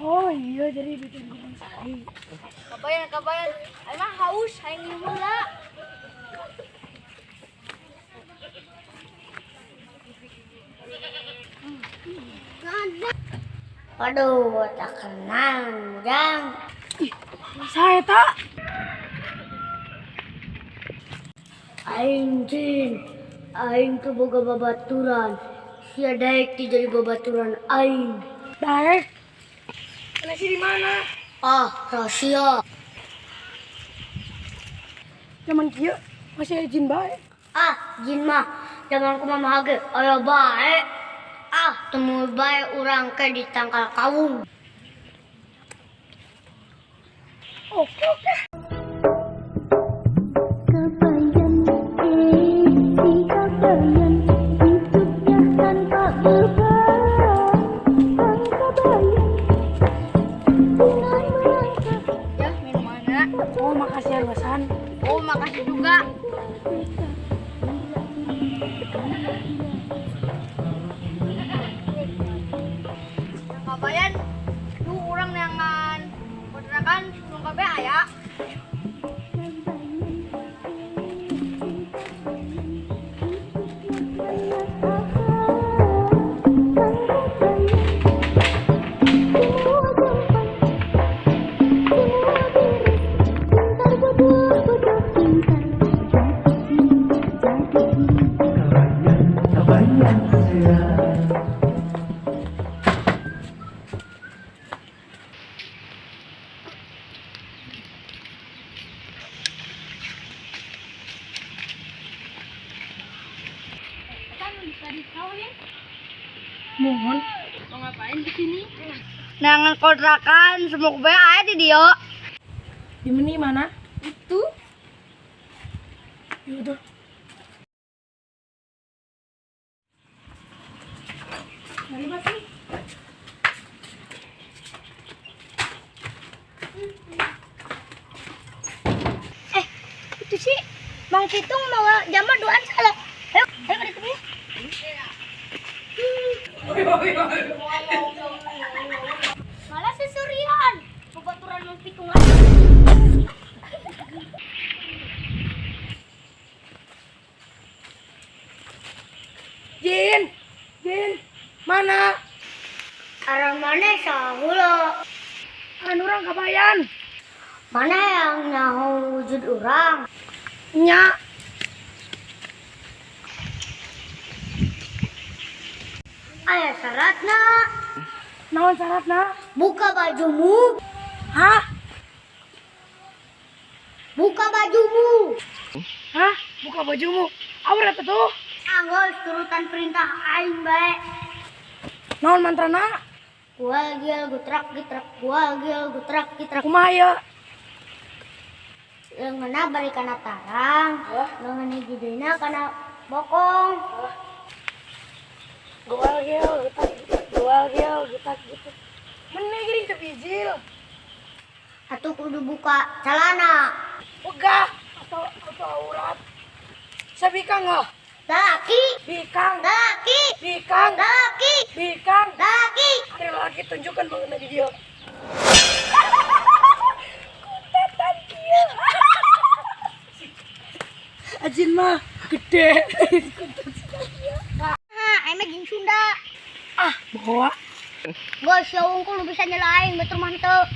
Oh iya, jadi bikin gubeng sari. Kabayan. Emang haus, hayang minum lah. Waduh, tak kenal, Jang. Saya tak. Aing Jin, aing ke boga babaturan. Sia daek ti jadi babaturan aing. Daek. Mana sih di mana? Ah, rahasia. Zaman kieu masih izin bae. Ah, Jin mah zaman ku mah ge aya bae. Ah, temu bae urang ke di tangkal kawung. Oke. Ya, minumannya. Oh, makasih ya, Basan. Oh, makasih juga. Kabayan, tuh orang neangan kontrakan sebelum kabeh aya. Mohon. Mau ngapain di sini? Neangan kontrakan sebelum kabeh aya di dieu. Di mana? Itu Ya udah. Mari masih. Itu sih Mang Kitung mau jamar duaan salah. Ayo ke depan. Malah sesurian. Babaturan Mang Kitung lagi. Jin. Mana? Arah mana sahula? Anu orang kabayan. Mana yang nyaho wujud orang? Nya. Aya syaratna. Naon syaratna? Buka bajumu. Hah? Buka bajumu. Hah? Buka bajumu. Aurat tuh. Anggos turutan perintah aing bae. Naon mantrana? Kual gial gutrak gitrak, kual gial gutrak gitrak. Kumaha ya? Leungeunna bari kana tarang, leungeun hijina kana bokong. Goal gel, getak gitu. Mene geuning teu bijil. Atuh kudu buka calana. Ogah atau aurat. Sabikang ah. Laki, Bikang, laki, bikang, laki, bikang. laki. Ada lagi tunjukkan mengenai video. Kutetan kieu. Ajin mah gede. Aing jeung Sunda. Ah, bawa. Gos, ya unggul lu bisa nyelain betul mantep.